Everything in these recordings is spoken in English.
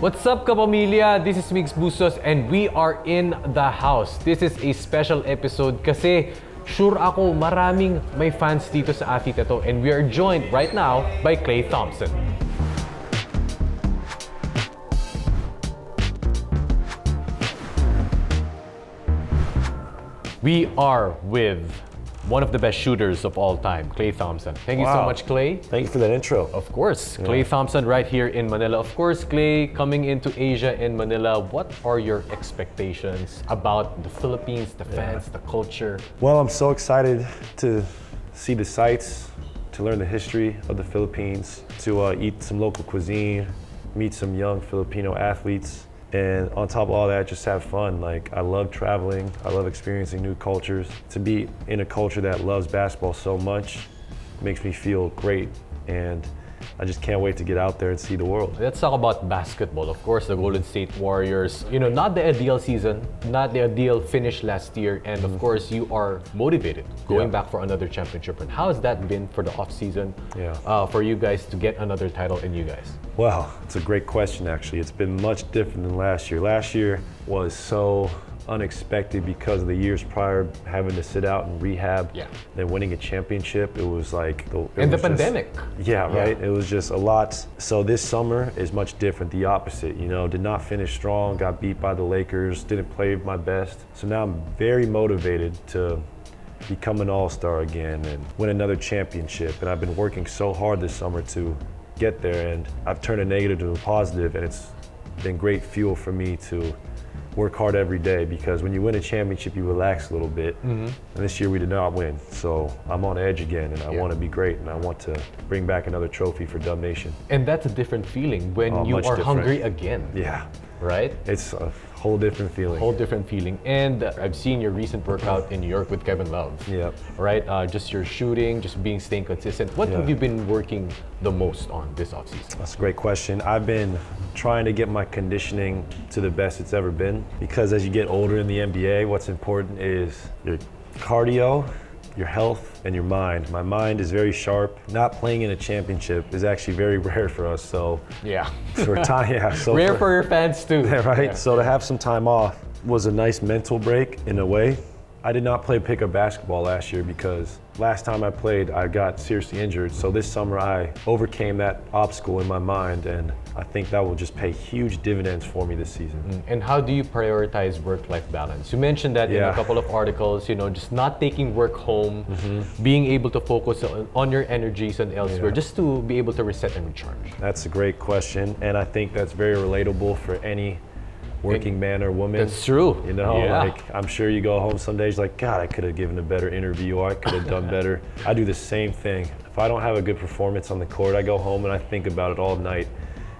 What's up, kapamilya? This is Migs Bustos and we are in the house. This is a special episode kasi sure ako maraming may fans dito sa athlete ito, and we are joined right now by Klay Thompson. We are with one of the best shooters of all time, Klay Thompson. Thank you so much, Klay. Thank you for that intro. Of course, Klay Thompson right here in Manila. Of course, Klay, coming into Asia in Manila, what are your expectations about the Philippines, the fans, the culture? Well, I'm so excited to see the sights, to learn the history of the Philippines, to eat some local cuisine, meet some young Filipino athletes. And on top of all that, just have fun. Like, I love traveling. I love experiencing new cultures. To be in a culture that loves basketball so much makes me feel great. And I just can't wait to get out there and see the world. Let's talk about basketball. Of course, the Golden State Warriors, you know, not the ideal season, not the ideal finish last year. And of course, you are motivated going back for another championship. And how has that been for the offseason for you guys to get another title in you guys? Well, it's a great question, actually. It's been much different than last year. Last year was so unexpected because of the years prior having to sit out and rehab, then winning a championship. It was like the pandemic. Right. It was just a lot. So this summer is much different. The opposite. You know, did not finish strong. Got beat by the Lakers. Didn't play my best. So now I'm very motivated to become an all-star again and win another championship. And I've been working so hard this summer to get there. And I've turned a negative to a positive, and it's been great fuel for me to work hard every day, because when you win a championship, you relax a little bit. And this year we did not win. So I'm on edge again, and I want to be great, and I want to bring back another trophy for Dub Nation. And that's a different feeling when you are hungry again. Yeah. Right? It's a whole different feeling. Whole different feeling. And I've seen your recent workout in New York with Kevin Love. Right? Just your shooting, just staying consistent. What have you been working the most on this offseason? That's a great question. I've been trying to get my conditioning to the best it's ever been, because as you get older in the NBA, what's important is your cardio, your health, and your mind. My mind is very sharp. Not playing in a championship is actually very rare for us, so for time, so rare for your fans too. Right. So to have some time off was a nice mental break in a way. I did not play pickup basketball last year because last time I played, I got seriously injured. So this summer I overcame that obstacle in my mind, and I think that will just pay huge dividends for me this season. And how do you prioritize work-life balance? You mentioned that in a couple of articles, you know, just not taking work home, being able to focus on your energies and elsewhere, just to be able to reset and recharge. That's a great question, and I think that's very relatable for any working man or woman. That's true. You know, like, I'm sure you go home some days like, God, I could have given a better interview, or I could have done better. I do the same thing. If I don't have a good performance on the court, I go home and I think about it all night.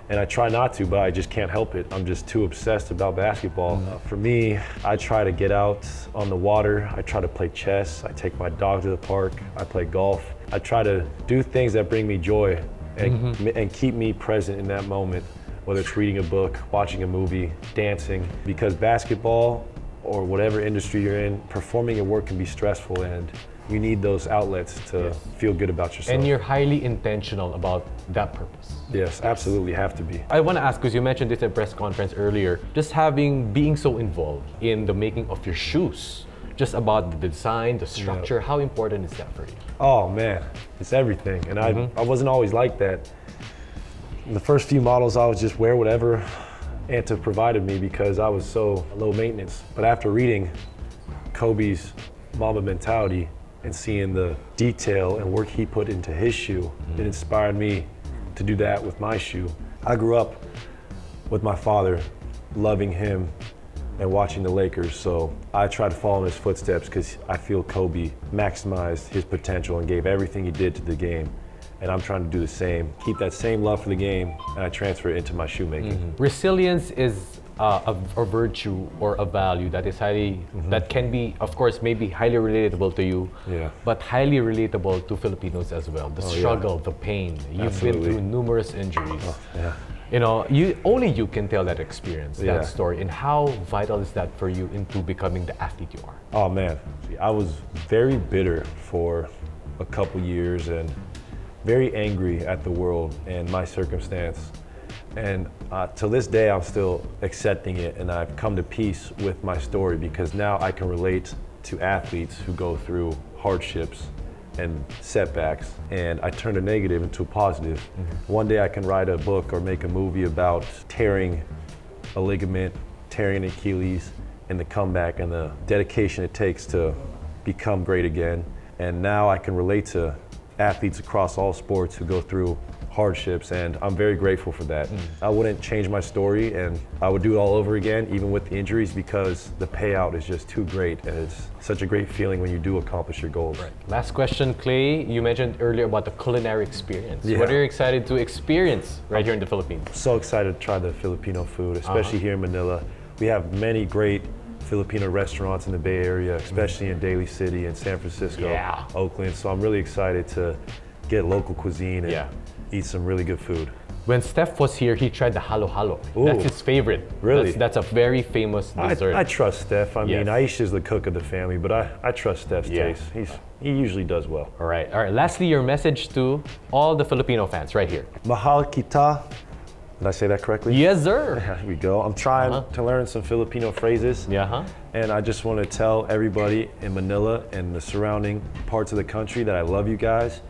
And I try not to, but I just can't help it. I'm just too obsessed about basketball. For me, I try to get out on the water. I try to play chess. I take my dog to the park. I play golf. I try to do things that bring me joy and keep me present in that moment, whether it's reading a book, watching a movie, dancing. Because basketball, or whatever industry you're in, performing at work can be stressful, and you need those outlets to feel good about yourself. And you're highly intentional about that purpose. Yes, absolutely have to be. I want to ask, because you mentioned this in a press conference earlier, just being so involved in the making of your shoes, just about the design, the structure, how important is that for you? Oh man, it's everything. And I wasn't always like that. The first few models, I would just wear whatever Anta provided me because I was so low maintenance. But after reading Kobe's Mamba mentality and seeing the detail and work he put into his shoe, it inspired me to do that with my shoe. I grew up with my father, loving him and watching the Lakers, so I try to follow in his footsteps because I feel Kobe maximized his potential and gave everything he did to the game. And I'm trying to do the same, keep that same love for the game, and I transfer it into my shoemaking. Resilience is a virtue or a value that is that can be, of course, maybe highly relatable to you, but highly relatable to Filipinos as well. The struggle, the pain. You've been through numerous injuries. You know, only you can tell that experience, that story, and how vital is that for you into becoming the athlete you are? Oh man, I was very bitter for a couple years and very angry at the world and my circumstance. And till this day, I'm still accepting it, and I've come to peace with my story because now I can relate to athletes who go through hardships and setbacks, and I turn a negative into a positive. One day I can write a book or make a movie about tearing a ligament, tearing an Achilles, and the comeback and the dedication it takes to become great again. And now I can relate to athletes across all sports who go through hardships, and I'm very grateful for that. I wouldn't change my story, and I would do it all over again, even with the injuries, because the payout is just too great, and it's such a great feeling when you do accomplish your goals. Right. Last question, Klay. You mentioned earlier about the culinary experience. Yeah. What are you excited to experience right here in the Philippines? So excited to try the Filipino food, especially here in Manila. We have many great Filipino restaurants in the Bay Area, especially in Daly City and San Francisco, Oakland. So I'm really excited to get local cuisine and eat some really good food. When Steph was here, he tried the halo-halo. That's his favorite. Really? That's a very famous dessert. I trust Steph. I mean, Aisha is the cook of the family, but I trust Steph's taste. He usually does well. All right. Lastly, your message to all the Filipino fans right here. Mahal kita. Did I say that correctly? Yes, sir. Here we go. I'm trying to learn some Filipino phrases. And I just want to tell everybody in Manila and the surrounding parts of the country that I love you guys.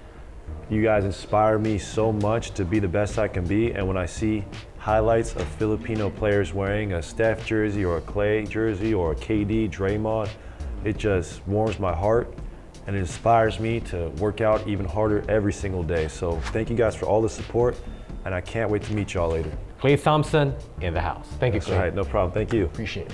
You guys inspire me so much to be the best I can be, and when I see highlights of Filipino players wearing a Steph jersey or a Klay jersey or a KD, Draymond, it just warms my heart and it inspires me to work out even harder every single day. So thank you guys for all the support, and I can't wait to meet y'all later. Klay Thompson in the house. Thank you, Klay. All right, no problem. Thank you. Appreciate it.